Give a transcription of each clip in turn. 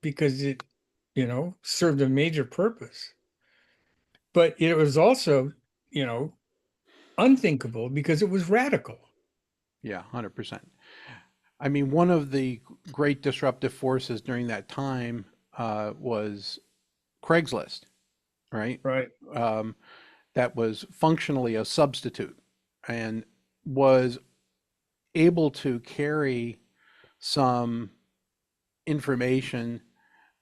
because it, served a major purpose. But it was also, you know, unthinkable because it was radical. Yeah, 100%. I mean, one of the great disruptive forces during that time was Craigslist, right? Right. Um, that was functionally a substitute and was able to carry some information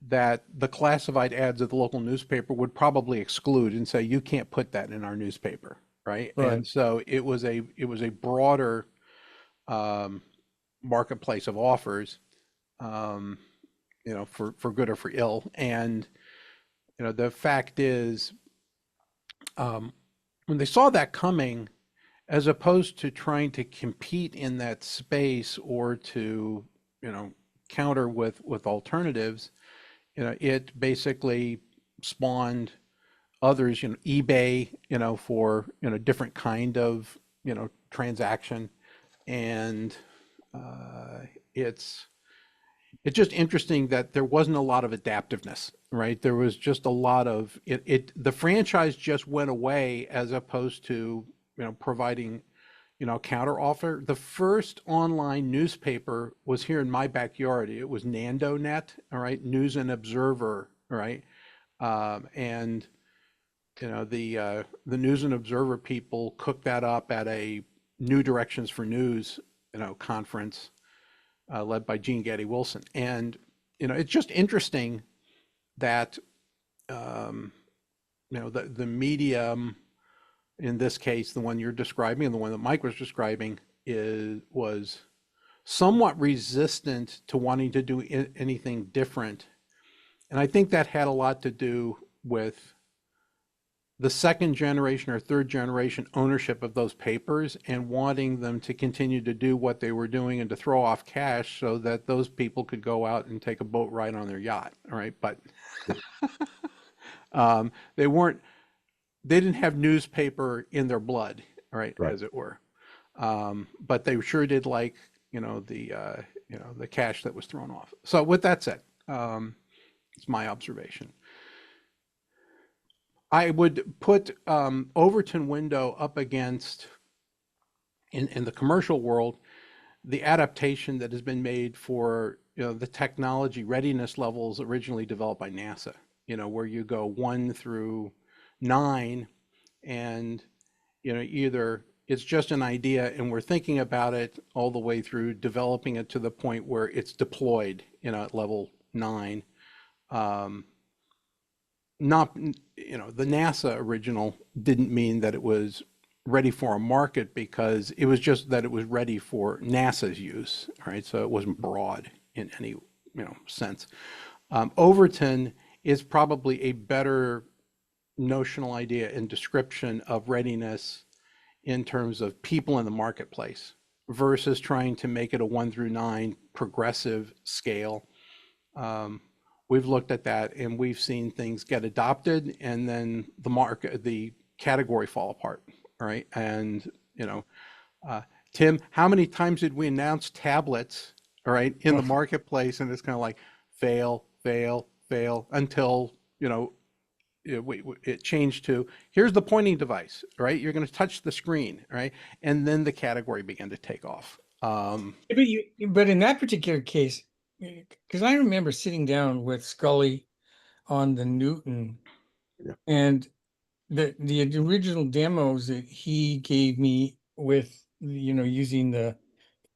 that the classified ads of the local newspaper would probably exclude and say you can't put that in our newspaper, right? And Right. so it was a broader um, marketplace of offers, um, for good or for ill. And the fact is, um, when they saw that coming, as opposed to trying to compete in that space or to you know counter with alternatives, it basically spawned others, eBay, for different kind of transaction. And uh, it's it's just interesting that there wasn't a lot of adaptiveness, right? There was just a lot of the franchise just went away as opposed to providing counter offer. The first online newspaper was here in my backyard. It was NandoNet, all right, News and Observer, all right. And the News and Observer people cooked that up at a New Directions for News conference led by Gene Gaddy Wilson. And it's just interesting that um, the medium, in this case, the one you're describing and the one that Mike was describing, was somewhat resistant to wanting to do anything different. And I think that had a lot to do with the second generation or third generation ownership of those papers and wanting them to continue to do what they were doing and to throw off cash so that those people could go out and take a boat ride on their yacht. All right. But they weren't, they didn't have newspaper in their blood, right, Right. as it were. But they sure did like, the cash that was thrown off. So with that said, it's my observation. I would put Overton Window up against, in the commercial world, the adaptation that has been made for the technology readiness levels originally developed by NASA. Where you go 1 through 9, and either it's just an idea and we're thinking about it all the way through developing it to the point where it's deployed, at level 9. Um, not the NASA original didn't mean that it was ready for a market because it was just that it was ready for NASA's use, right? So it wasn't broad in any sense. Overton is probably a better notional idea and description of readiness in terms of people in the marketplace versus trying to make it a 1 through 9 progressive scale. Um, we've looked at that and we've seen things get adopted and then the category fall apart. All right. And, uh, Tim, how many times did we announce tablets, all right, in the marketplace? And it's kind of like fail, fail, fail until, it changed to here's the pointing device, right? You're going to touch the screen, right? And then the category began to take off. But in that particular case, because I remember sitting down with Scully on the Newton, Yeah. and the original demos that he gave me with using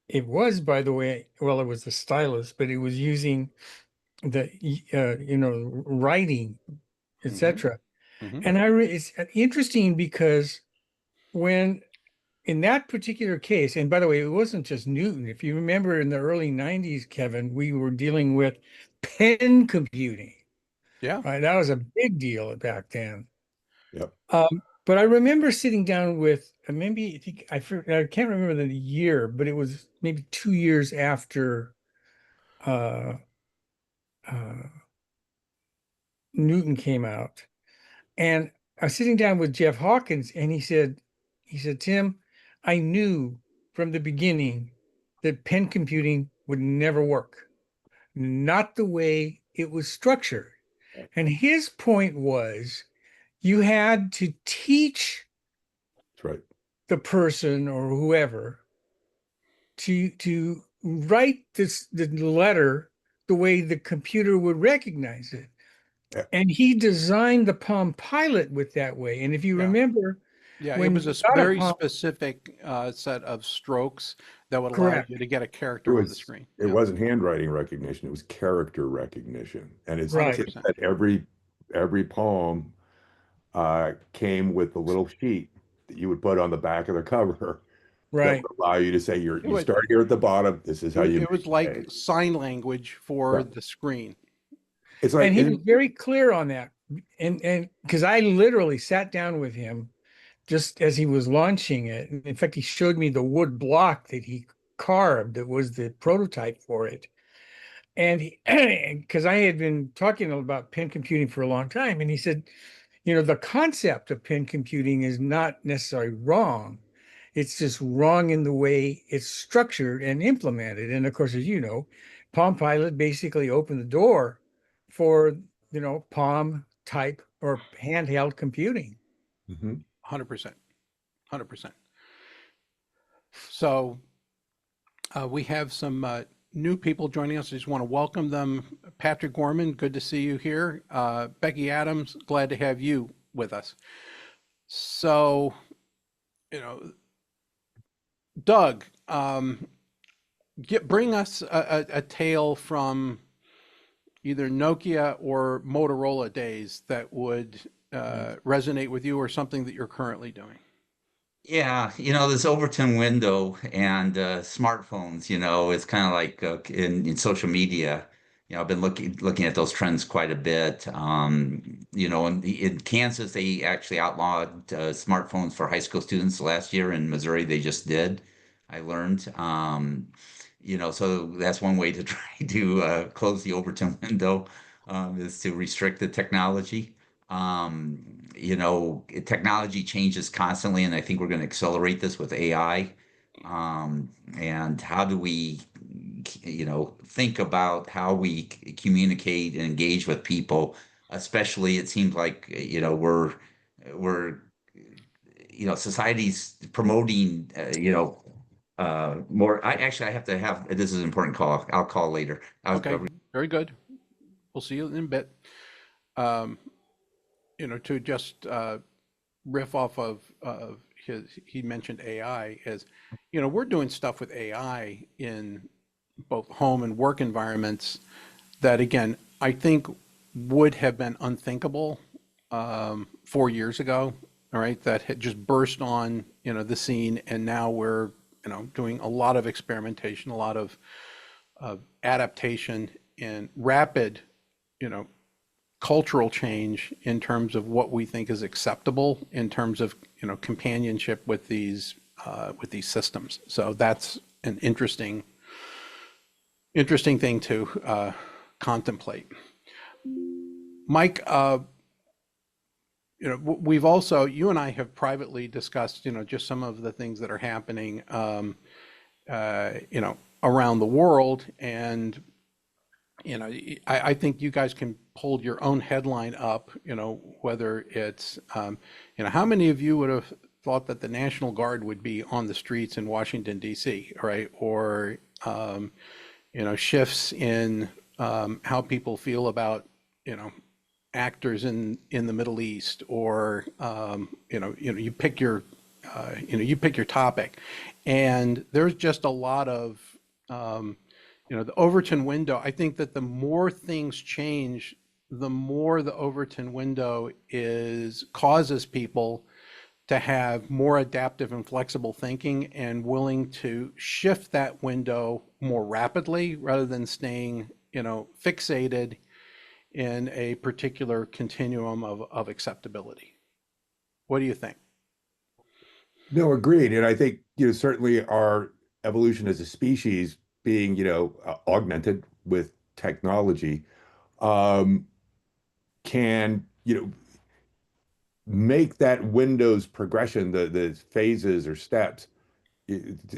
it was, by the way, well, it was the stylus, but it was using the writing, Mhm, etc. mhm. And it's interesting because when in that particular case, and by the way, it wasn't just Newton. If you remember in the early 90s, Kevin, we were dealing with pen computing, Yeah. right? That was a big deal back then. Yep. But I remember sitting down with maybe I can't remember the year, but it was maybe 2 years after uh, uh, Newton came out. And I was sitting down with Jeff Hawkins, and he said, Tim, I knew from the beginning that pen computing would never work. Not the way it was structured. And his point was you had to teach That's right. the person or whoever to write the letter the way the computer would recognize it. Yeah. And he designed the Palm Pilot with that way. And if you Yeah. remember, Yeah, it when was a you got a very Palm, specific set of strokes that would allow you correct, to get a It character on the was screen. it Yeah, wasn't handwriting recognition, it was character recognition. And it's right, tipped 100%. that every poem came with a little sheet that you would put on the back of the cover that right. would allow you to say It you would, start here at the bottom, this is how you it was make like A. sign language for Yeah. the screen. It's And like he was very clear on that. And because I literally sat down with him just as he was launching it. In fact, he showed me the wood block that he carved that was the prototype for it. And he, because I had been talking about pen computing for a long time, and he said, the concept of pen computing is not necessarily wrong. It's just wrong in the way it's structured and implemented. And of course, as you know, Palm Pilot basically opened the door for, Palm type or handheld computing. Mhm. 100%. 100%. So we have some new people joining us. I just want to welcome them. Patrick Gorman, good to see you here. Becky Adams, glad to have you with us. So, you know, Doug, bring us a tale from either Nokia or Motorola days that would resonate with you or something that you're currently doing. Yeah, this Overton window and smartphones, it's kind of like in social media. I've been looking at those trends quite a bit. In Kansas, they actually outlawed smartphones for high school students last year. In Missouri, they just did. I learned. So that's one way to try to close the Overton window, is to restrict the technology. Technology changes constantly, and I think we're going to accelerate this with AI. And how do we, think about how we communicate and engage with people? Especially, it seems like, we're, society's promoting, more. I have to have, this is an important call. I'll call later. Okay, very good. We'll see you in a bit. Um, to just riff off of he mentioned AI is, we're doing stuff with AI in both home and work environments that, again, I think would have been unthinkable 4 years ago. All right, that had just burst on the scene, and now we're doing a lot of experimentation, a lot of adaptation, and rapid you know cultural change in terms of what we think is acceptable in terms of companionship with these systems. So that's an interesting thing to contemplate. Mike, we've also, you and I have privately discussed just some of the things that are happening around the world, and I think you guys can hold your own headline up, whether it's, how many of you would have thought that the National Guard would be on the streets in Washington, D.C., right? Or, shifts in how people feel about, actors in the Middle East, or, you pick your topic. And there's just a lot of, the Overton window. I think that the more things change, the more the Overton window causes people to have more adaptive and flexible thinking and willing to shift that window more rapidly rather than staying, fixated in a particular continuum of acceptability. What do you think? No, agreed. And I think, certainly our evolution as a species being, augmented with technology, um, can, make that window's progression, the phases or steps,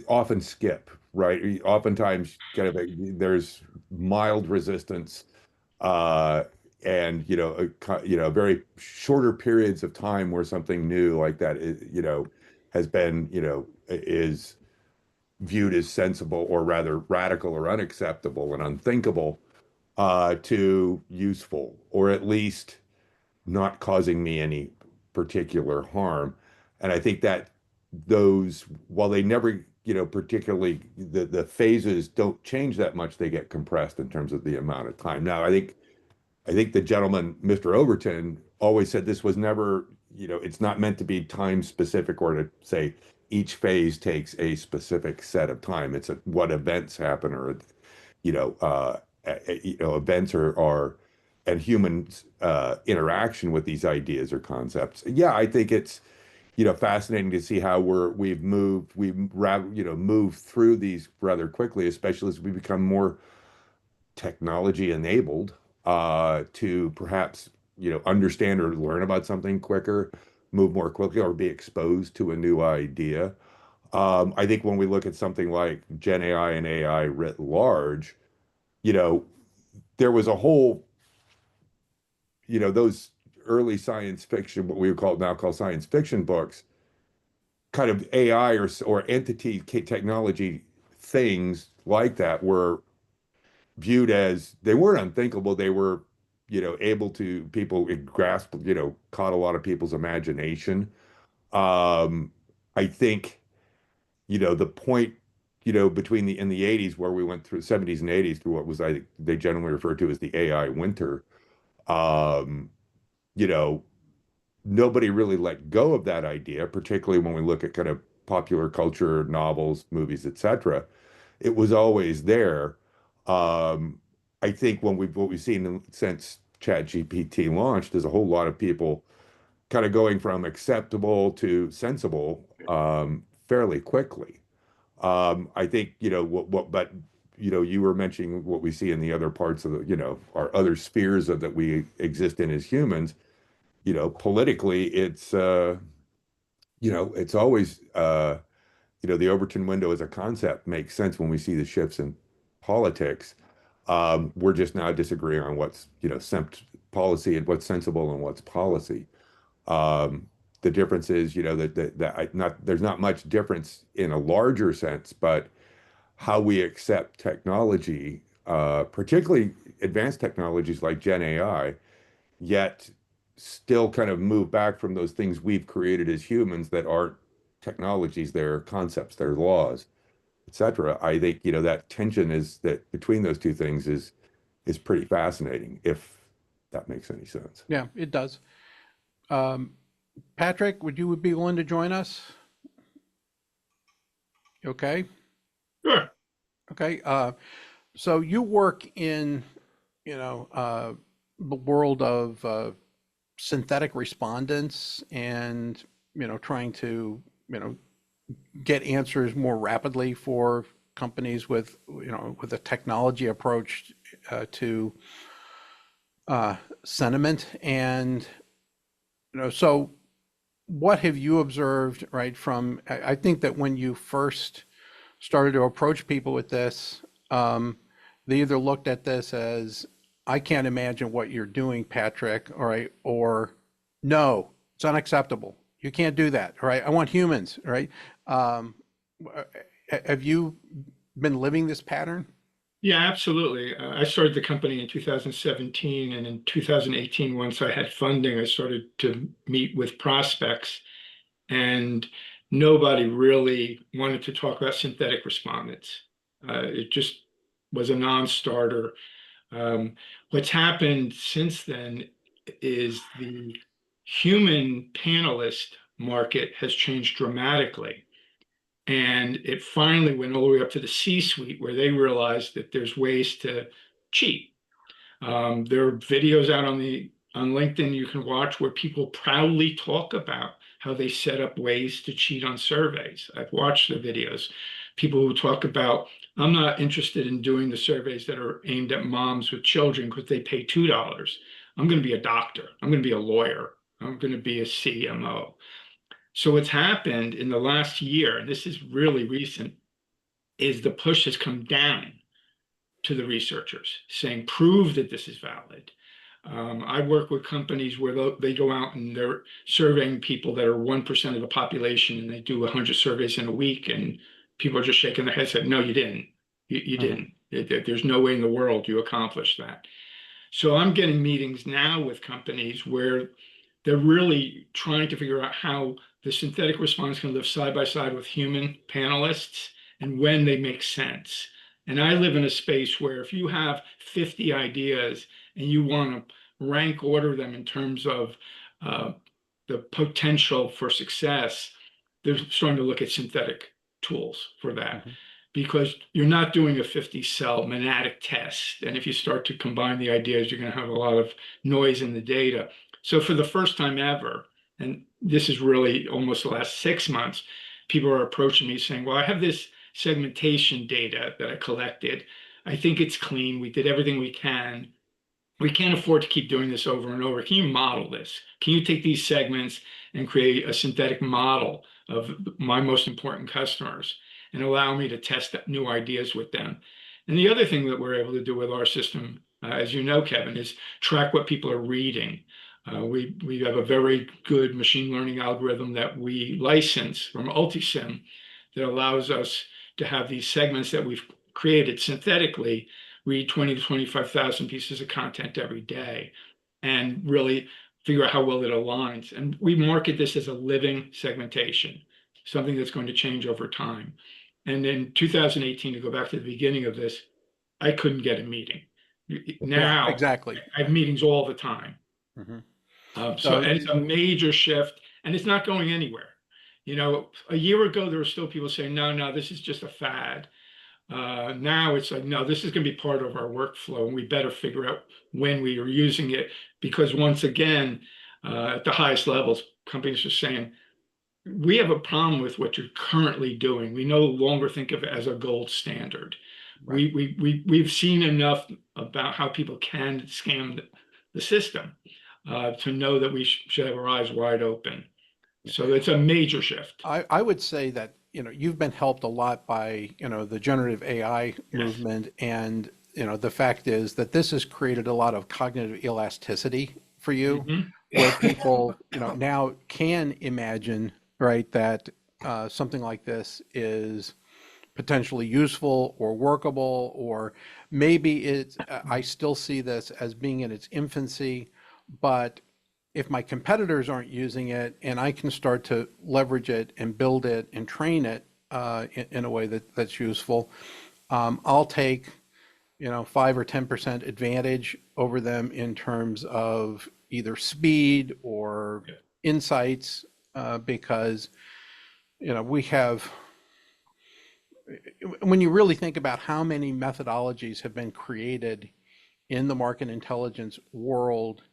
often skip, right? Oftentimes, kind of there's mild resistance, uh, and very shorter periods of time where something new like that has been is viewed as sensible or rather radical or unacceptable and unthinkable to useful or at least not causing me any particular harm. And I think that those, while they never, particularly the phases don't change that much, they get compressed in terms of the amount of time. Now, I think the gentleman, Mr. Overton, always said this was never, it's not meant to be time specific or to say each phase takes a specific set of time. It's what events happen or, events are and humans interaction with these ideas or concepts. Yeah, I think it's fascinating to see how we've moved through these rather quickly, especially as we become more technology enabled to perhaps understand or learn about something quicker, move more quickly, or be exposed to a new idea. I think when we look at something like Gen AI and AI writ large, you know, there was a whole, those early science fiction, what we would call science fiction books, kind of AI or entity technology things like that were viewed as they weren't unthinkable. They were, able to people grasp, caught a lot of people's imagination. I think, the point, between in the 80s where we went through 70s and 80s through what was they generally refer to as the AI winter. Um, you know, Nobody really let go of that idea, particularly when we look at kind of popular culture, novels, movies, etc. It was always there. Um, I think what we've seen since ChatGPT launched is a whole lot of people kind of going from acceptable to sensible fairly quickly. I think but you were mentioning what we see in the other parts of the our other spheres that we exist in as humans. Politically, it's always the Overton window as a concept makes sense when we see the shifts in politics. We're just now disagreeing on what's, policy and what's sensible and what's policy. Um, the difference is, there's not much difference in a larger sense, but how we accept technology, particularly advanced technologies like Gen AI, yet still kind of move back from those things we've created as humans that aren't technologies, they're concepts, they're laws, etc. I think that tension is that between those two things is pretty fascinating, if that makes any sense. Yeah, it does. Patrick, would you be willing to join us? Okay. Sure. Okay. So you work in, the world of synthetic respondents and, trying to, get answers more rapidly for companies with, with a technology approach to sentiment. And, so what have you observed, right, I think that when you first started to approach people with this, they either looked at this as, I can't imagine what you're doing, Patrick, all right, or no, it's unacceptable. You can't do that, all right? I want humans, all right? Have you been living this pattern? Yeah, absolutely. I started the company in 2017, and in 2018, once I had funding, I started to meet with prospects, and nobody really wanted to talk about synthetic respondents. It just was a non-starter. Um, what's happened since then is the human panelist market has changed dramatically. And it finally went all the way up to the C-suite where they realized that there's ways to cheat. There are videos out on LinkedIn you can watch where people proudly talk about how they set up ways to cheat on surveys. I've watched the videos. People who talk about, I'm not interested in doing the surveys that are aimed at moms with children because they pay $2. I'm going to be a doctor. I'm going to be a lawyer. I'm going to be a CMO. So what's happened in the last year, and this is really recent, is the push has come down. to the researchers, saying, prove that this is valid. I work with companies where they go out and they're surveying people that are 1% of the population, and they do 100 surveys in a week, and people are just shaking their heads saying, no, you didn't. You didn't. There's no way in the world you accomplished that. So I'm getting meetings now with companies where they're really trying to figure out how the synthetic response can live side by side with human panelists and when they make sense. And I live in a space where if you have 50 ideas and you want to rank order them in terms of uh, the potential for success, they're starting to look at synthetic tools for that because you're not doing a 50 cell monadic test. And if you start to combine the ideas, you're going to have a lot of noise in the data. So for the first time ever, and this is really almost the last 6 months, people are approaching me saying, well, I have this segmentation data that I collected. I think it's clean. We did everything we can. We can't afford to keep doing this over and over. Can you model this? Can you take these segments and create a synthetic model of my most important customers and allow me to test new ideas with them? And the other thing that we're able to do with our system, as you know, Kevin, is track what people are reading. We have a very good machine learning algorithm that we license from Ultisim that allows us to have these segments that we've created synthetically read 20 to 25,000 pieces of content every day and really figure out how well it aligns. And we market this as a living segmentation, something that's going to change over time. And in 2018, to go back to the beginning of this, I couldn't get a meeting. Now, Yeah, exactly. I have meetings all the time. So- And it's a major shift, and it's not going anywhere. You know, a year ago, there were still people saying, no, this is just a fad. Now it's like, no, this is going to be part of our workflow, and we better figure out when we are using it, because once again, at the highest levels, companies are saying, we have a problem with what you're currently doing. We no longer think of it as a gold standard. Right. We've seen enough about how people can scam the system to know that we should have our eyes wide open. So it's a major shift. I would say that, you've been helped a lot by, the generative AI movement. And, the fact is that this has created a lot of cognitive elasticity for you, where people, now can imagine, right, that something like this is potentially useful or workable, or maybe it's, I still see this as being in its infancy, but if my competitors aren't using it and I can start to leverage it and build it and train it in a way that's useful, I'll take 5 or 10% advantage over them in terms of either speed or insights, because we have, when you really think about how many methodologies have been created in the market intelligence world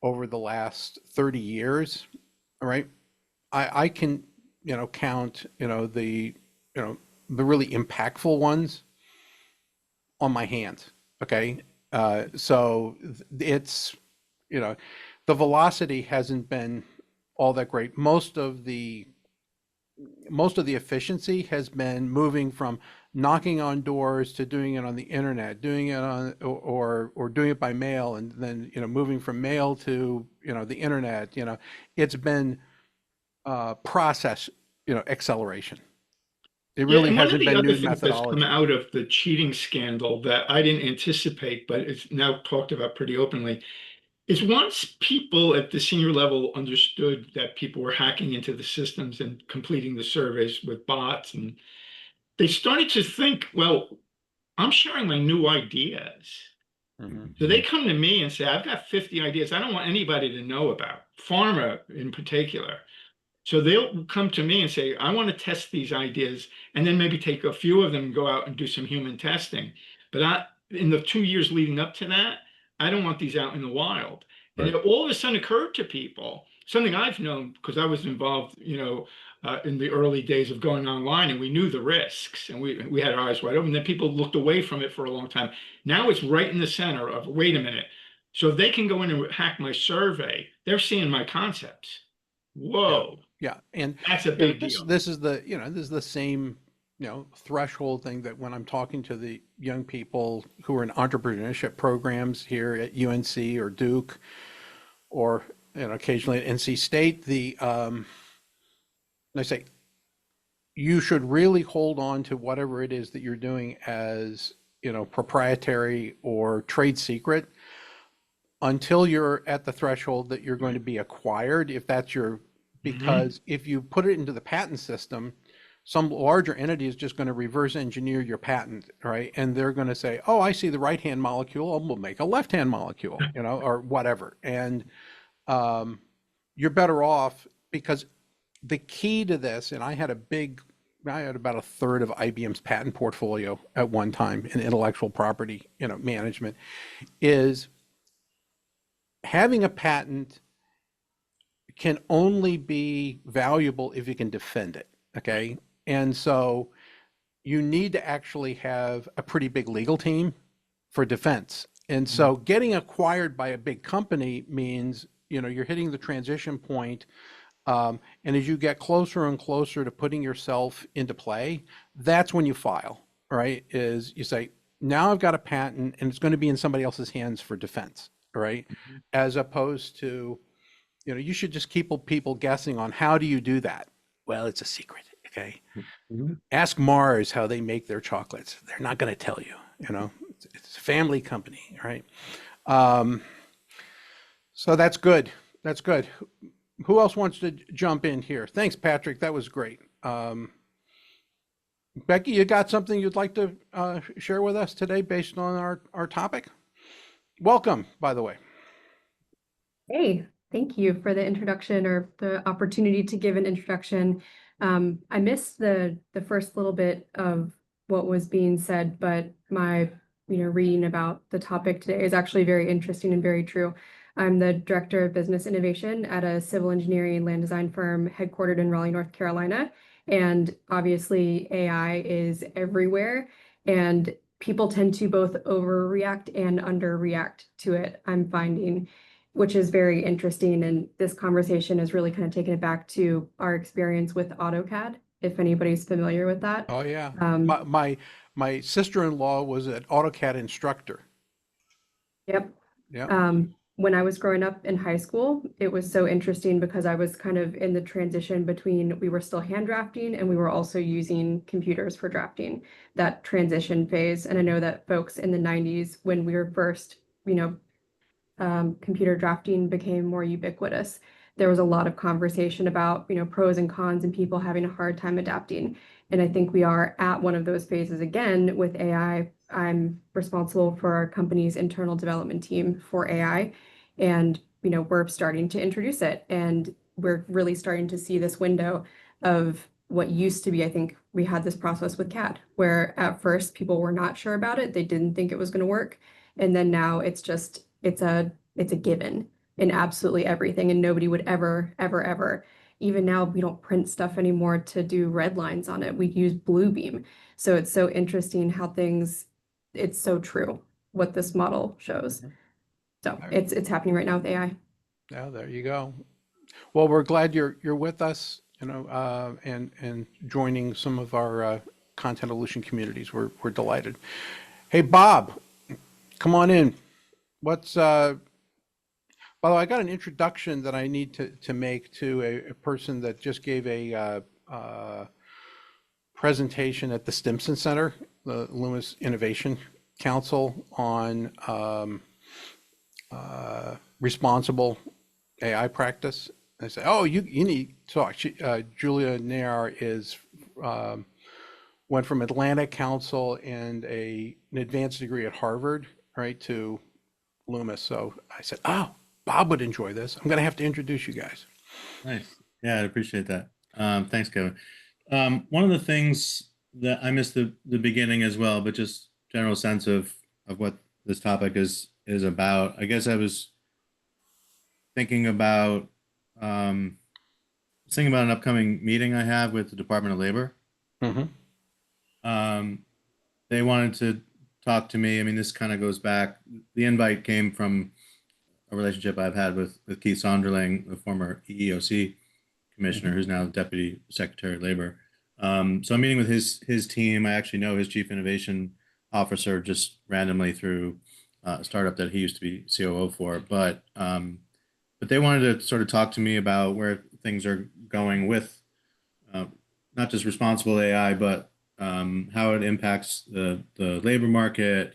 over the last 30 years, all right, I can, count, the really impactful ones on my hands. Okay. So it's, the velocity hasn't been all that great. Most of the efficiency has been moving from knocking on doors to doing it on the internet, doing it on or doing it by mail, and then moving from mail to the internet. It's been process acceleration. It really and hasn't been one of the new other things that's come methodology. out of the cheating scandal that I didn't anticipate, but it's now talked about pretty openly, is once people at the senior level understood that people were hacking into the systems and completing the surveys with bots, and they started to think, well, I'm sharing my new ideas. So they come to me and say, I've got 50 ideas I don't want anybody to know about, pharma in particular. So they'll come to me and say, I want to test these ideas, and then maybe take a few of them and go out and do some human testing. But in the 2 years leading up to that, I don't want these out in the wild. And Right. it all of a sudden occurred to people, something I've known because I was involved, in the early days of going online, and we knew the risks, and we had our eyes wide open. Then people looked away from it for a long time. Now it's right in the center of, wait a minute. So if they can go in and hack my survey, they're seeing my concepts. Whoa. Yeah, and That's a big deal. this is the this is the same threshold thing that when I'm talking to the young people who are in entrepreneurship programs here at UNC or Duke or occasionally at NC State, I say you should really hold on to whatever it is that you're doing as proprietary or trade secret until you're at the threshold that you're going to be acquired, if that's your, because if you put it into the patent system, some larger entity is just going to reverse engineer your patent, right? And they're going to say, oh, I see the right-hand molecule, we'll make a left-hand molecule, or whatever. And you're better off, because the key to this, and I had about a third of IBM's patent portfolio at one time in intellectual property, management, is having a patent can only be valuable if you can defend it, okay? And so you need to actually have a pretty big legal team for defense. And so getting acquired by a big company means, you're hitting the transition point. And as you get closer and closer to putting yourself into play, that's when you file, right? Is you say, now I've got a patent and it's going to be in somebody else's hands for defense, right? As opposed to, you should just keep people guessing on how do you do that? Well, it's a secret, okay? Ask Mars how they make their chocolates. They're not going to tell you, it's a family company, right? So that's good. That's good. Who else wants to jump in here? Thanks, Patrick. That was great. Becky, you got something you'd like to share with us today based on our topic? Welcome, by the way. Hey, thank you for the introduction, or the opportunity to give an introduction. I missed the first little bit of what was being said, but my reading about the topic today is actually very interesting and very true. I'm the Director of Business Innovation at a civil engineering and land design firm headquartered in Raleigh, North Carolina. And obviously AI is everywhere, and people tend to both overreact and underreact to it, I'm finding, which is very interesting. And this conversation has really kind of taken it back to our experience with AutoCAD, if anybody's familiar with that. Oh yeah. My sister-in-law was an AutoCAD instructor. Yep. Yeah. When I was growing up in high school, it was so interesting because I was kind of in the transition between, we were still hand drafting and we were also using computers for drafting, that transition phase. And I know that folks in the 90s, when we were first, computer drafting became more ubiquitous, there was a lot of conversation about, pros and cons and people having a hard time adapting. And I think we are at one of those phases again with AI. I'm responsible for our company's internal development team for AI. And, we're starting to introduce it. And we're really starting to see this window of what used to be, I think we had this process with CAD, where at first people were not sure about it. They didn't think it was going to work. And then now it's a given in absolutely everything. And nobody would ever, even now, we don't print stuff anymore to do red lines on it. We use Bluebeam. So it's so interesting how it's so true what this model shows. So it's happening right now with AI. Yeah, there you go. Well, we're glad you're with us, and joining some of our content evolution communities. We're delighted. Hey, Bob, come on in. By the way, I got an introduction that I need to make to a person that just gave a presentation at the Stimson Center, the Loomis Innovation Council, on responsible AI practice. I say, oh, you need to talk. Julia Nair went from Atlantic Council and an advanced degree at Harvard, right, to Loomis. So I said, oh, Bob would enjoy this. I'm going to have to introduce you guys. Nice. Yeah, I appreciate that. Thanks, Kevin. One of the things that I missed the beginning as well, but just general sense of what this topic is about. I guess I was thinking about an upcoming meeting I have with the Department of Labor. They wanted to talk to me. I mean, this kind of goes back. The invite came from a relationship I've had with Keith Sonderling, the former EEOC commissioner, who's now Deputy Secretary of Labor. So I'm meeting with his team. I actually know his chief innovation officer just randomly through a startup that he used to be COO for. But they wanted to sort of talk to me about where things are going with uh, not just responsible AI, but how it impacts the labor market,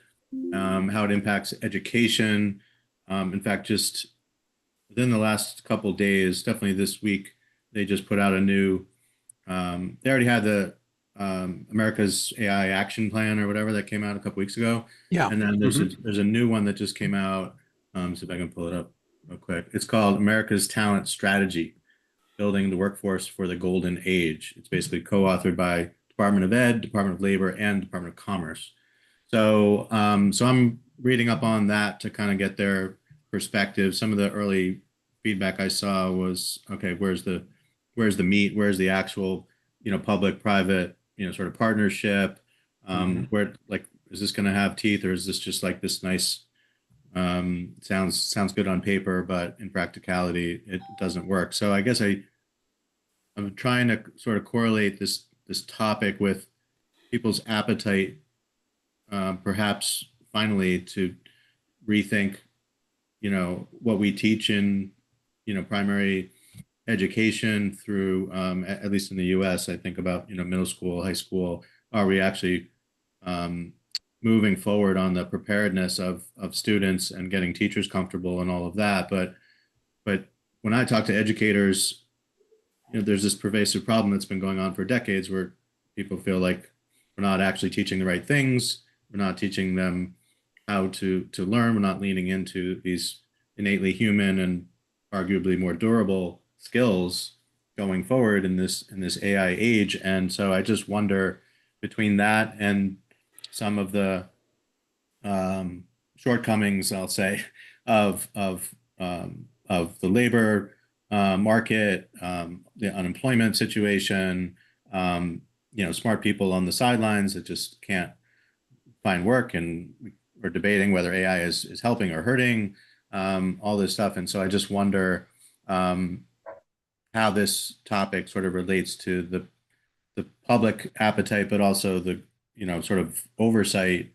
how it impacts education. In fact, just within the last couple of days, definitely this week, they just put out a new. They already had the America's AI Action Plan or whatever that came out a couple weeks ago, Yeah. and then there's a new one that just came out. See if I can pull it up real quick. It's called America's Talent Strategy: Building the Workforce for the Golden Age. It's basically co-authored by Department of Ed, Department of Labor, and Department of Commerce. So I'm reading up on that to kind of get their perspective. Some of the early feedback I saw was, okay, where's the meat? Where's the actual, public-private, sort of partnership? Where, like, is this going to have teeth, or is this just like this nice, sounds good on paper, but in practicality, it doesn't work. So I guess I'm trying to sort of correlate this topic with people's appetite, perhaps finally to rethink, what we teach in, primary education through, at least in the U.S. I think about, middle school, high school. Are we actually moving forward on the preparedness of students and getting teachers comfortable and all of that? But when I talk to educators, there's this pervasive problem that's been going on for decades where people feel like we're not actually teaching the right things. We're not teaching them how to learn. We're not leaning into these innately human and arguably more durable skills going forward in this AI age. And so I just wonder, between that and some of the shortcomings, I'll say, of the labor market, the unemployment situation, smart people on the sidelines that just can't find work, and we're debating whether AI is helping or hurting, all this stuff. And so I just wonder how this topic sort of relates to the public appetite, but also the sort of oversight,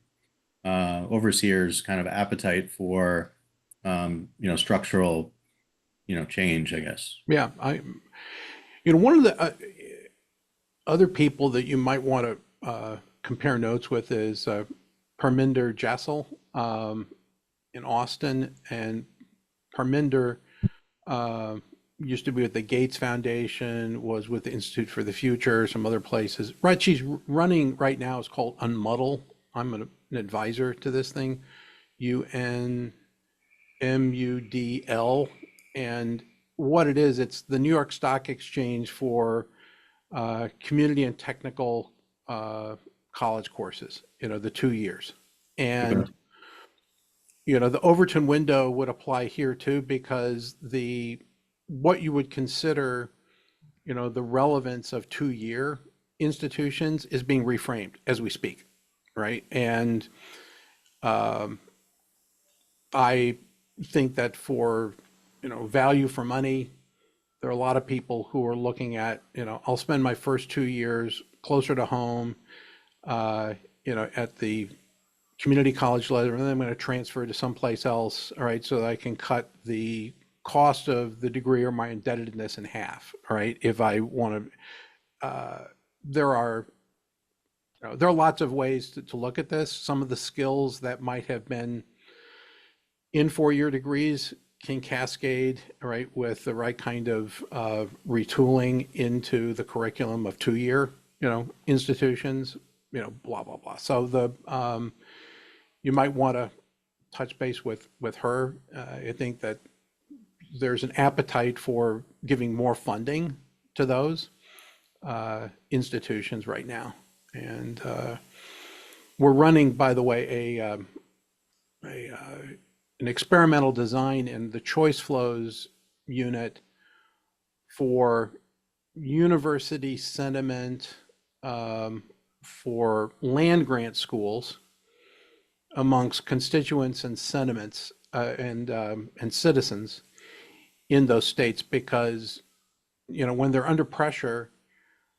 overseers kind of appetite for structural change, I guess. Yeah. One of the other people that you might want to compare notes with is Parminder Jassal in Austin. And Parminder used to be with the Gates Foundation, was with the Institute for the Future, some other places. Right, she's running right now, it's called Unmuddle. I'm an advisor to this thing, UNMUDL. And what it is, it's the New York Stock Exchange for community and technical college courses, the 2 years. And, the Overton window would apply here too, because what you would consider, the relevance of 2-year institutions is being reframed as we speak, right? And I think that for, value for money, there are a lot of people who are looking at, I'll spend my first 2 years closer to home, at the community college level, and then I'm going to transfer to someplace else, all right, so that I can cut the cost of the degree or my indebtedness in half, all right, if I want to. There are lots of ways to look at this. Some of the skills that might have been in 4-year degrees can cascade, right, with the right kind of retooling into the curriculum of 2-year, institutions, blah, blah, blah. So you might want to touch base with her. I think that there's an appetite for giving more funding to those institutions right now. And we're running, by the way, an experimental design in the choice flows unit for university sentiment for land grant schools amongst constituents and sentiments and citizens in those states, because when they're under pressure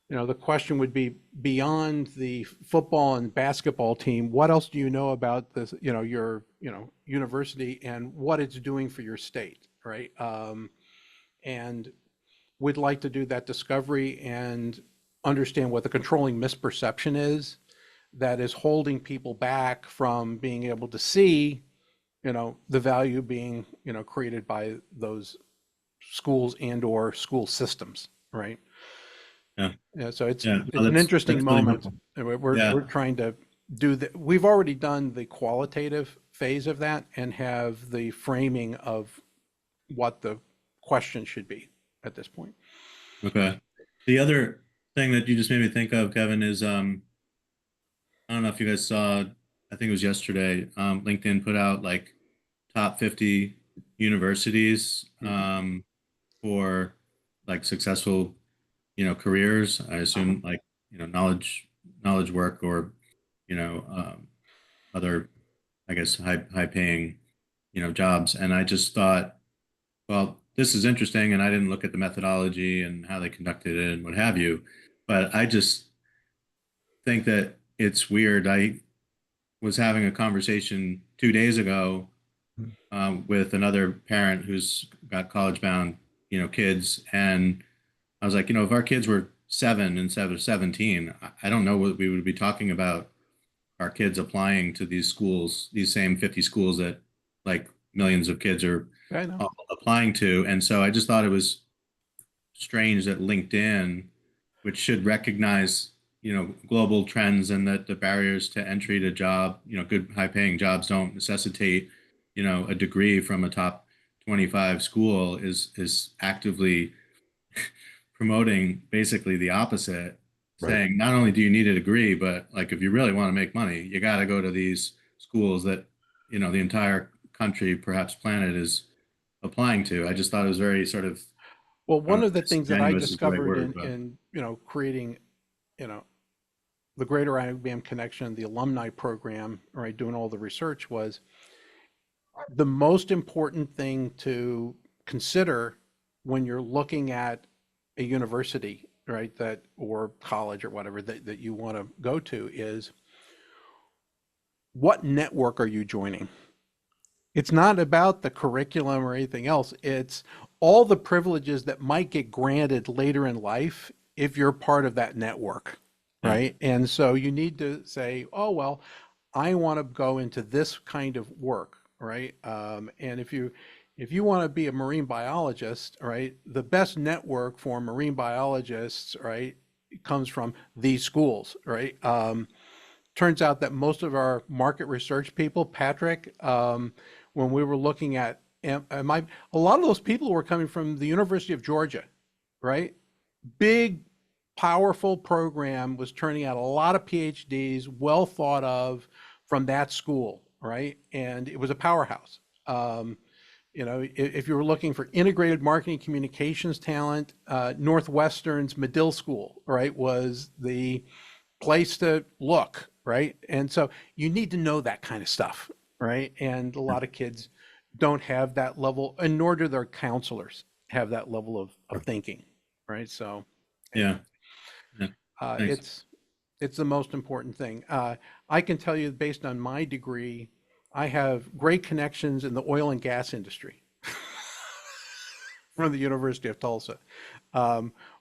the question would be, beyond the football and basketball team, what else do you know about this, your, university and what it's doing for your state, right? And we'd like to do that discovery and understand what the controlling misperception is that is holding people back from being able to see, the value being, created by those schools and or school systems, right? Yeah. Yeah, so it's Yeah. No, an interesting that's really moment. helpful. And Yeah. we're trying to do that. We've already done the qualitative phase of that and have the framing of what the question should be at this point. Okay. The other thing that you just made me think of, Kevin, is I don't know if you guys saw, I think it was yesterday, LinkedIn put out like top 50 universities for like successful, careers. I assume like, knowledge work or, other, I guess, high paying, jobs. And I just thought, well, this is interesting. And I didn't look at the methodology and how they conducted it and what have you. But I just think that it's weird. I was having a conversation 2 days ago with another parent who's got college bound, kids. And I was like, if our kids were 7 instead of 17, I don't know what we would be talking about our kids applying to these schools, these same 50 schools that like millions of kids are I know. applying to. And so I just thought it was strange that LinkedIn, which should recognize, global trends and that the barriers to entry to job, good high paying jobs don't necessitate, a degree from a top 25 school is actively promoting basically the opposite, Right. saying not only do you need a degree, but like if you really want to make money, you got to go to these schools that, the entire country, perhaps planet is applying to. I just thought it was very sort of, Well, I don't one know of the if things that I disingenuous is the right discovered word, but in creating, the greater IBM connection, the alumni program, right, doing all the research, was the most important thing to consider when you're looking at a university, right, that or college or whatever that you want to go to is, what network are you joining? It's not about the curriculum or anything else. It's all the privileges that might get granted later in life if you're part of that network, yeah, right? And so you need to say, oh, well, I want to go into this kind of work, right? And if you want to be a marine biologist, right, the best network for marine biologists, right, comes from these schools, right? Turns out that most of our market research people, Patrick, when we were looking at, a lot of those people were coming from the University of Georgia, right? Big, powerful program, was turning out a lot of PhDs, well thought of from that school, right? And it was a powerhouse. If you were looking for integrated marketing communications talent, Northwestern's Medill School, right, was the place to look, right? And so you need to know that kind of stuff, right? And a lot of kids don't have that level, and nor do their counselors have that level of thinking, right? So yeah, yeah. Thanks. it's the most important thing. I can tell you, based on my degree, I have great connections in the oil and gas industry from the University of Tulsa,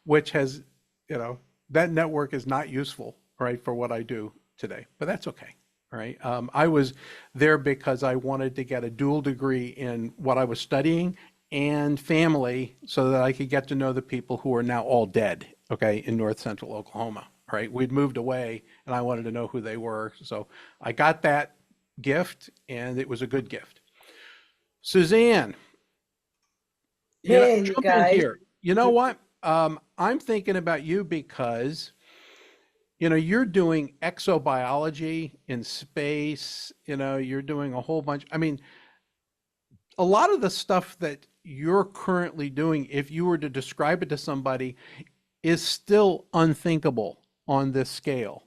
which has, that network is not useful, right, for what I do today, but that's okay. Right. I was there because I wanted to get a dual degree in what I was studying and family so that I could get to know the people who are now all dead, okay, in North Central Oklahoma. Right. We'd moved away and I wanted to know who they were. So I got that gift and it was a good gift. Suzanne, Hey, you jump in guys. here. You know what? I'm thinking about you because you're doing exobiology in space, you're doing a whole bunch. I mean, a lot of the stuff that you're currently doing, if you were to describe it to somebody, is still unthinkable on this scale.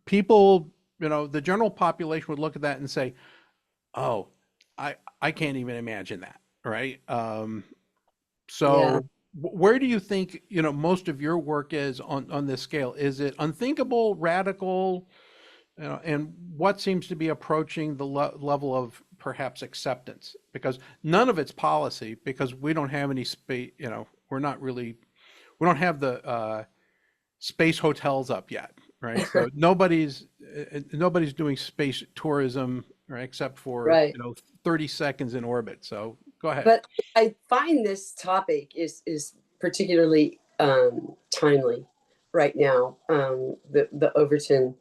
People, the general population would look at that and say, oh, I can't even imagine that, right? Yeah. where do you think, most of your work is on this scale? Is it unthinkable, radical, and what seems to be approaching the level of perhaps acceptance? Because none of it's policy, because we don't have any space, we don't have the space hotels up yet, right? So nobody's doing space tourism, right, except for, Right. 30 seconds in orbit. So go ahead. But I find this topic is particularly timely right now, the Overton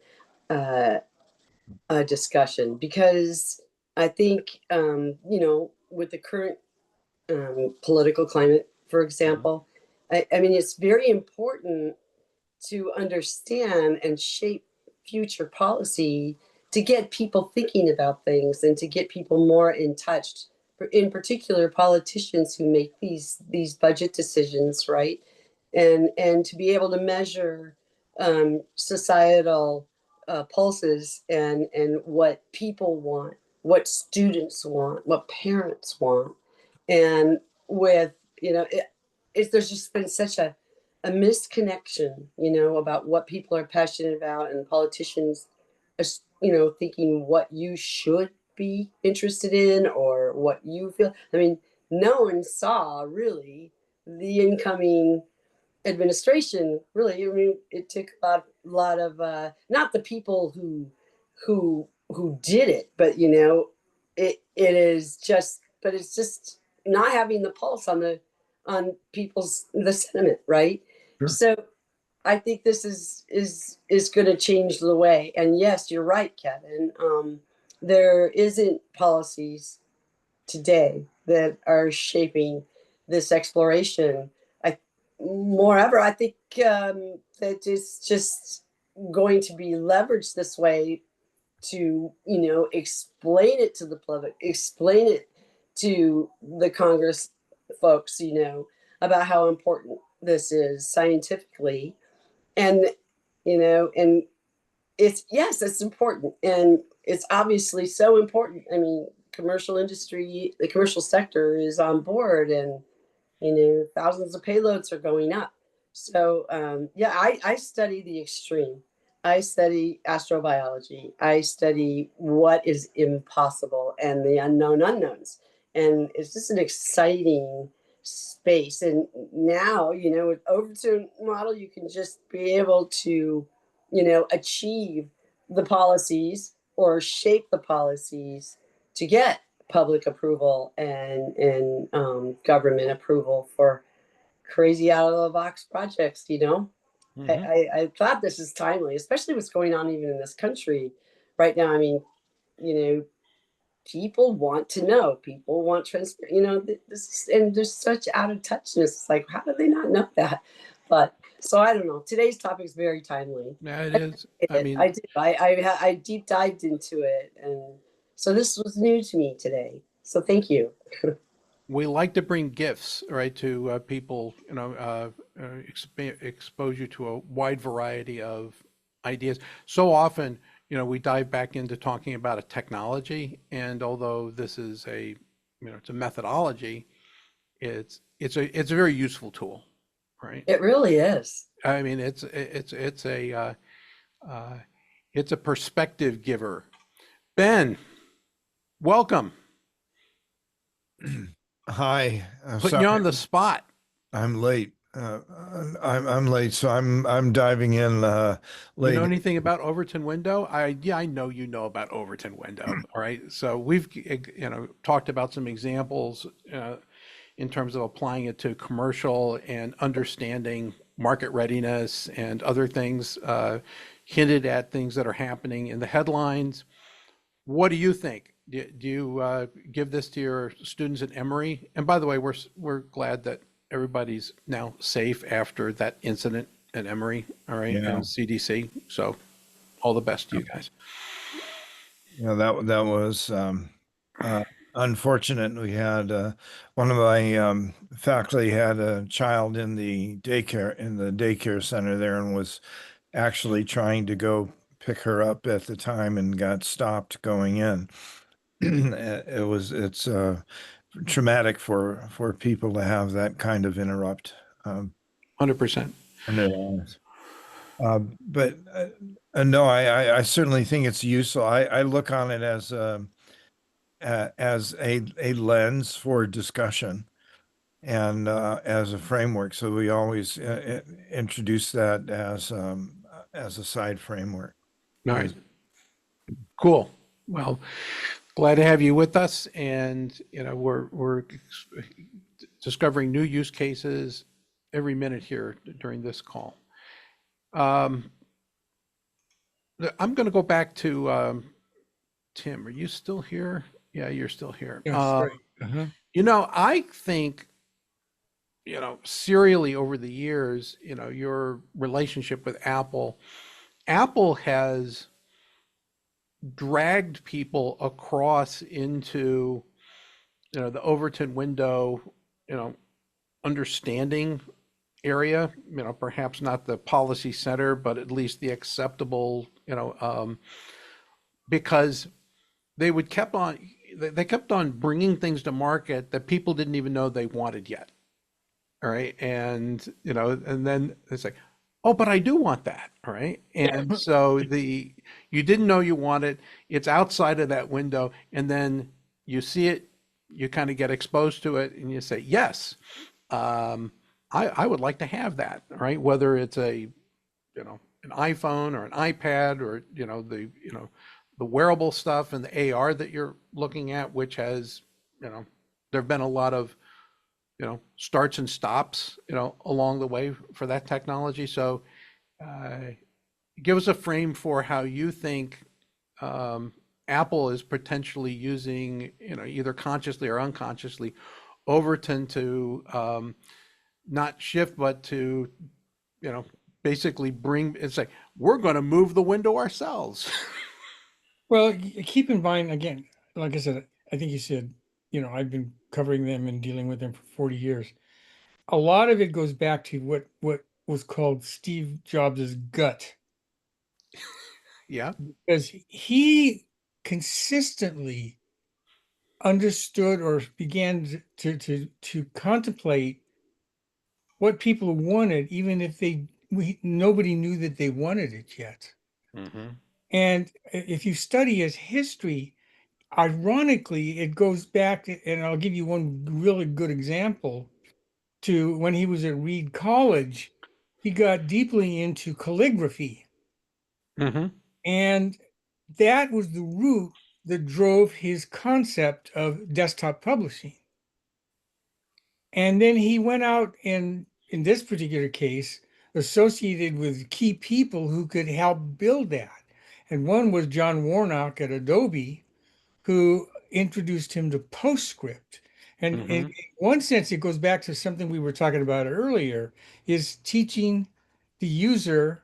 discussion, because I think, with the current political climate, for example, I mean, it's very important to understand and shape future policy to get people thinking about things and to get people more in touch, in particular politicians who make these budget decisions, right? And to be able to measure societal pulses and what people want, what students want, what parents want. And with, there's just been such a misconnection, about what people are passionate about, and politicians, thinking what you should be interested in or what you feel. I mean, no one saw really the incoming administration. Really, I mean, it took a lot of not the people who did it, but it is just, but it's just not having the pulse on people's the sentiment, right? Sure. So I think this is going to change the way. And yes, you're right, Kevin. There isn't policies today that are shaping this exploration. Moreover, I think that it's just going to be leveraged this way to, explain it to the public, explain it to the Congress folks, about how important this is scientifically. And, and it's important. And it's obviously so important. I mean, commercial industry, the commercial sector is on board, and, thousands of payloads are going up. So, I study the extreme. I study astrobiology. I study what is impossible and the unknown unknowns. And it's just an exciting space. And now, with Overton model, you can just be able to, achieve the policies or shape the policies to get public approval and government approval for crazy out of the box projects. Mhm. I thought this is timely, especially what's going on even in this country right now. I mean, people want to know, people want transparency, and there's such out of touchness. It's like, how do they not know that? But so I don't know. Today's topic is very timely. Yeah, it is. I mean, I deep dived into it, and so this was new to me today. So thank you. we like to bring gifts, right, to people, expose you to a wide variety of ideas. So often, we dive back into talking about a technology, and although this is it's a methodology, it's a very useful tool, right? It really is. I mean, it's a perspective giver. Ben, welcome. Hi. Putting you on the spot. I'm late. I'm late, so I'm diving in You late. know anything about Overton Window? I know you know about Overton Window. All right. So we've talked about some examples in terms of applying it to commercial and understanding market readiness and other things, hinted at things that are happening in the headlines. What do you think? Do you give this to your students at Emory? And by the way, we're glad that everybody's now safe after that incident at Emory, all right, Yeah. and CDC. So all the best to you guys. That was unfortunate. We had one of my faculty had a child in the daycare center there, and was actually trying to go pick her up at the time and got stopped going in. It's traumatic for people to have that kind of interrupt 100%. in their lives. But no, I certainly think it's useful. I look on it as a lens for discussion and as a framework. So we always introduce that as a side framework. All right. Cool. Well, glad to have you with us, and we're discovering new use cases every minute here during this call. I'm going to go back to Tim. Are you still here? Yeah, you're still here. Yes, right. Uh-huh. I think, serially over the years, your relationship with Apple has dragged people across into, the Overton window, understanding area, perhaps not the policy center, but at least the acceptable, because they kept on bringing things to market that people didn't even know they wanted yet. All right. And, and then it's like, oh, but I do want that. All right. And so you didn't know you want it. It's outside of that window. And then you see it, you kind of get exposed to it and you say, yes, I would like to have that. All right. Whether it's an iPhone or an iPad or, the wearable stuff and the AR that you're looking at, which has, there have been a lot of, starts and stops, along the way for that technology. So give us a frame for how you think Apple is potentially using, either consciously or unconsciously, Overton to not shift, but to, basically it's like, we're going to move the window ourselves. Well, keep in mind, again, like I said, I think you said, I've been covering them and dealing with them for 40 years. A lot of it goes back to what was called Steve Jobs' gut. Yeah. Because he consistently understood or began to contemplate what people wanted, even if nobody knew that they wanted it yet. Mm-hmm. And if you study his history, ironically, it goes back to, and I'll give you one really good example, to when he was at Reed College. He got deeply into calligraphy. Mm-hmm. And that was the root that drove his concept of desktop publishing. And then he went out and, in this particular case, associated with key people who could help build that. And one was John Warnock at Adobe, who introduced him to PostScript. And Mm-hmm. in one sense, it goes back to something we were talking about earlier, is teaching the user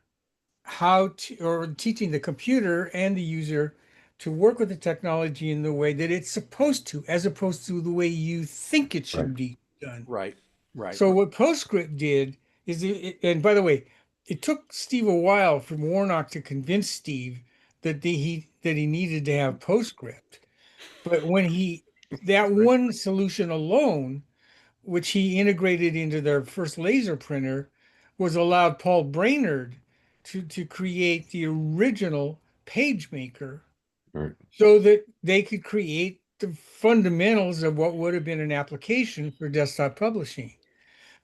or teaching the computer and the user to work with the technology in the way that it's supposed to, as opposed to the way you think it should be done. Right. Right. So what PostScript did is, and by the way, it took Steve a while for Warnock to convince Steve that he needed to have PostScript. But when that one solution alone, which he integrated into their first laser printer, was allowed Paul Brainerd to create the original PageMaker, Right. so that they could create the fundamentals of what would have been an application for desktop publishing.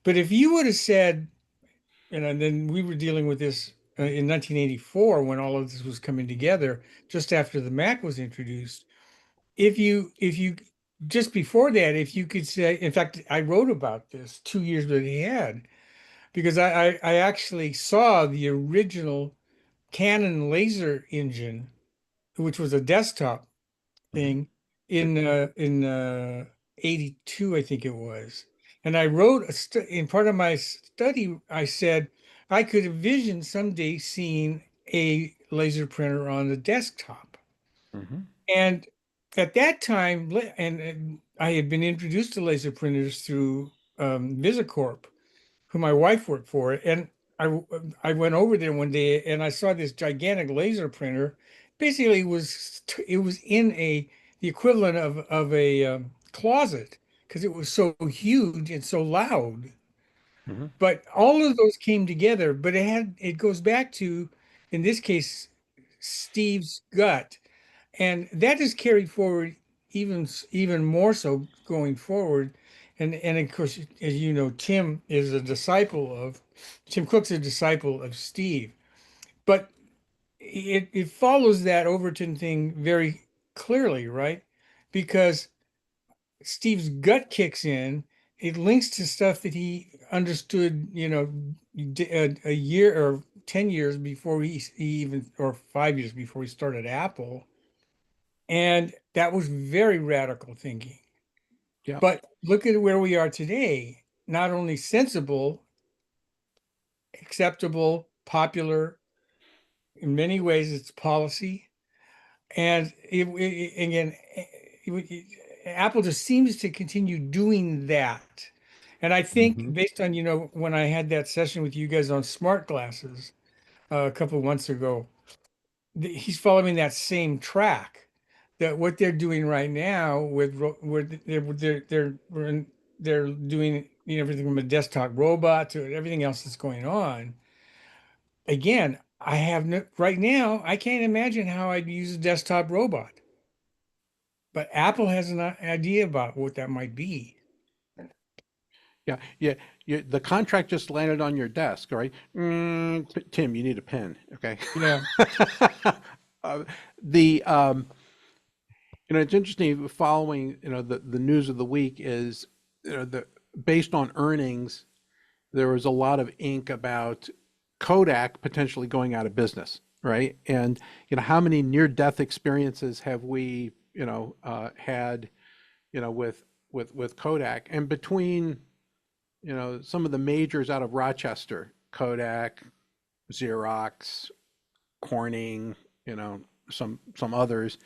But if you would have said, and then we were dealing with this in 1984 when all of this was coming together, just after the Mac was introduced. If you just before that, if you could say, in fact, I wrote about this 2 years that he had, because I actually saw the original Canon laser engine, which was a desktop thing, in 82, I think it was. And I wrote in part of my study, I said I could envision someday seeing a laser printer on the desktop. Mm-hmm. And at that time, and I had been introduced to laser printers through Visicorp, who my wife worked for. And I went over there one day and I saw this gigantic laser printer. Basically, it was in the equivalent of a closet, because it was so huge and so loud. Mhm. But all of those came together, but it goes back to, in this case, Steve's gut. And that is carried forward even more so going forward. And of course, as you know, Tim Cook's a disciple of Steve. But it follows that Overton thing very clearly, right? Because Steve's gut kicks in. It links to stuff that he understood, a year or 10 years before he even, or 5 years before he started Apple. And that was very radical thinking. Yeah. But look at where we are today. Not only sensible, acceptable, popular, in many ways, it's policy. And again, Apple just seems to continue doing that. And I think Mhm. based on, when I had that session with you guys on smart glasses a couple of months ago, he's following that same track. That what they're doing right now they're doing everything from a desktop robot to everything else that's going on. Again, I have no right now. I can't imagine how I'd use a desktop robot. But Apple has an idea about what that might be. Yeah, yeah. The contract just landed on your desk, right? Tim, you need a pen, okay? Yeah. Uh, the it's interesting following the news of the week is the based on earnings, there was a lot of ink about Kodak potentially going out of business, right? And how many near-death experiences have we had with Kodak, and between some of the majors out of Rochester, Kodak, Xerox, Corning, some others.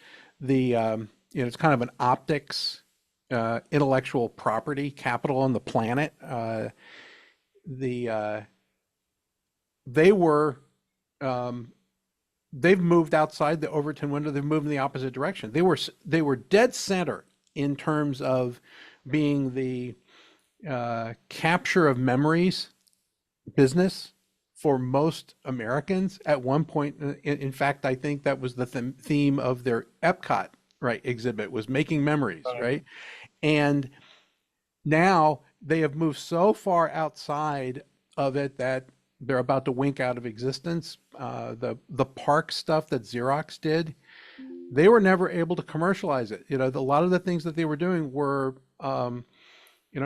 It's kind of an optics, intellectual property capital on the planet. They were they've moved outside the Overton window. They've moved in the opposite direction. They were dead center in terms of being the capture of memories business for most Americans at one point. In fact, I think that was the theme of their Epcot exhibit, was making memories, right? And now they have moved so far outside of it that they're about to wink out of existence. The park stuff that Xerox did, they were never able to commercialize it. A lot of the things that they were doing were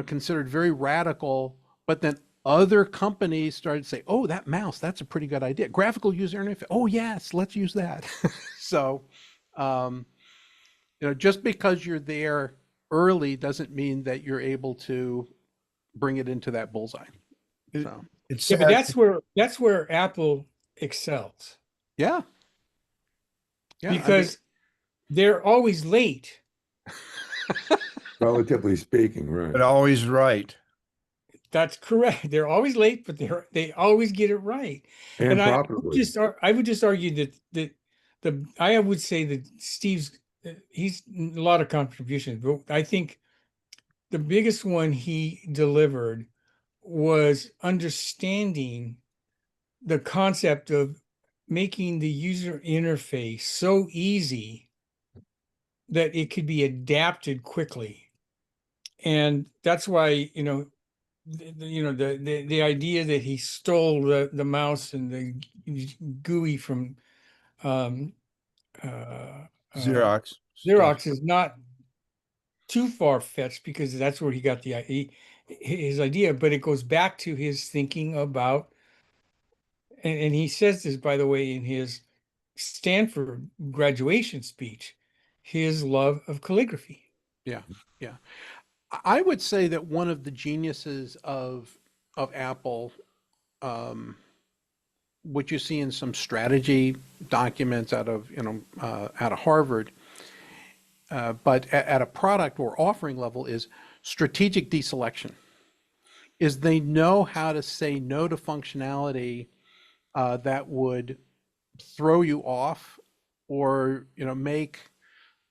considered very radical, but then other companies started to say, oh, that mouse, that's a pretty good idea. Graphical user interface. Oh, yes, let's use that. So, just because you're there early doesn't mean that you're able to bring it into that bullseye. So, It's Yeah, but sad. that's where Apple excels yeah. Yeah. because they're always late. Relatively speaking, right. But always right. That's correct. They're always late, but they always get it right. And I would properly. I would just argue I would say that Steve's he's a lot of contributions, but I think the biggest one he delivered was understanding the concept of making the user interface so easy that it could be adapted quickly. And that's why, the idea that he stole the mouse and the GUI from um, uh, Xerox stuff. Xerox is not too far fetched because that's where he got his idea. But it goes back to his thinking about, and he says this, by the way, in his Stanford graduation speech, his love of calligraphy. Yeah. Yeah. I would say that one of the geniuses of Apple, what you see in some strategy documents out of Harvard, but at a product or offering level, is strategic deselection. Is they know how to say no to functionality that would throw you off or make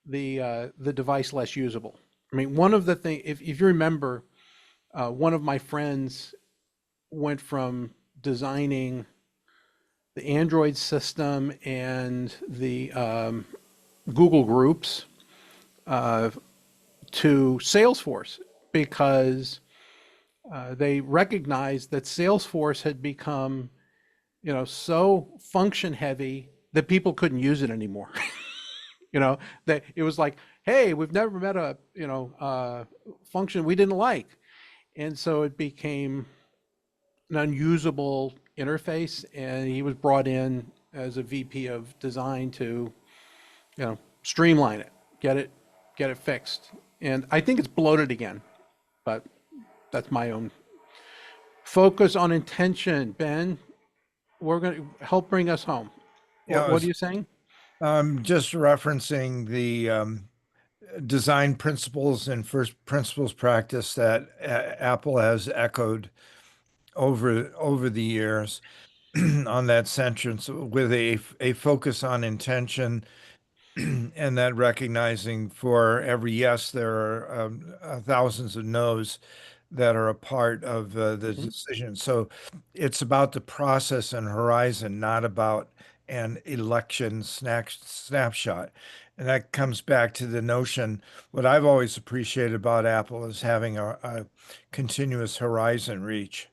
the device less usable. I mean, one of the things, if you remember, one of my friends went from designing the Android system and the Google Groups to Salesforce because they recognized that Salesforce had become, so function heavy that people couldn't use it anymore. That it was like, hey, we've never met a, function we didn't like. And so it became an unusable interface, and he was brought in as a VP of design to, streamline it, get it fixed. And I think it's bloated again, but that's my own focus on intention. Ben, we're going to help bring us home. What are you saying? I'm just referencing the design principles and first principles practice that Apple has echoed over the years on that sentence with a focus on intention and that recognizing for every yes, there are thousands of no's that are a part of the decision. So it's about the process and horizon, not about an election snapshot. And that comes back to the notion, what I've always appreciated about Apple is having a continuous horizon reach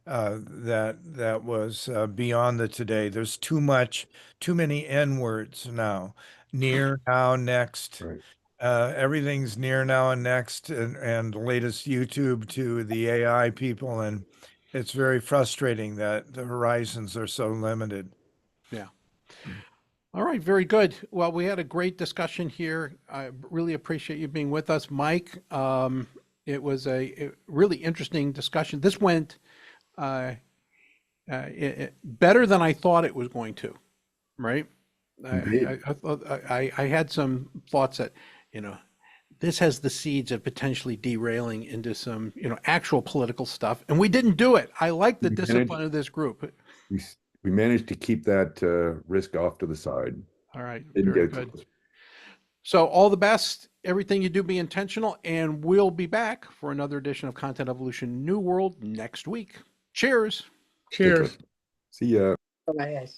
that was beyond the today. There's too many N words now. Near, now, next. Right. Everything's near now and next, and the latest YouTube to the AI people, and it's very frustrating that the horizons are so limited. Yeah. All right, very good. Well, we had a great discussion here. I really appreciate you being with us, Mike. It was a really interesting discussion. This went better than I thought it was going to, right? I had some thoughts that, this has the seeds of potentially derailing into some, actual political stuff, and we didn't do it. I like the discipline of this group. We managed to keep that risk off to the side. All right, Didn't very get it good. So all the best. Everything you do, be intentional, and we'll be back for another edition of Content Evolution New World next week. Cheers. Cheers. See ya. Oh my gosh.